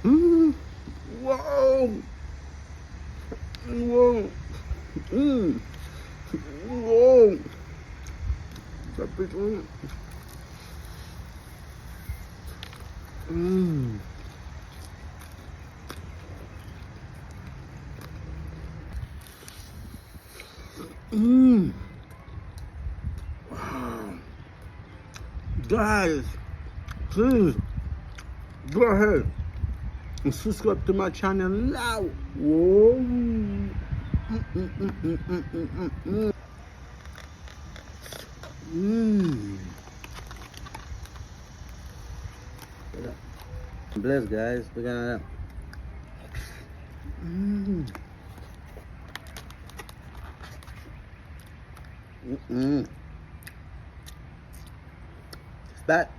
Mm. Whoa. Whoa. Mm. Whoa. That big one. Mm. Mm. Wow. Guys, please go ahead and subscribe to my channel now. Whoa. Mm, mm, mm, mm, mm, mm, mm, mm. Bless, guys. We're gonna. Mm. Mm-mm. It's back.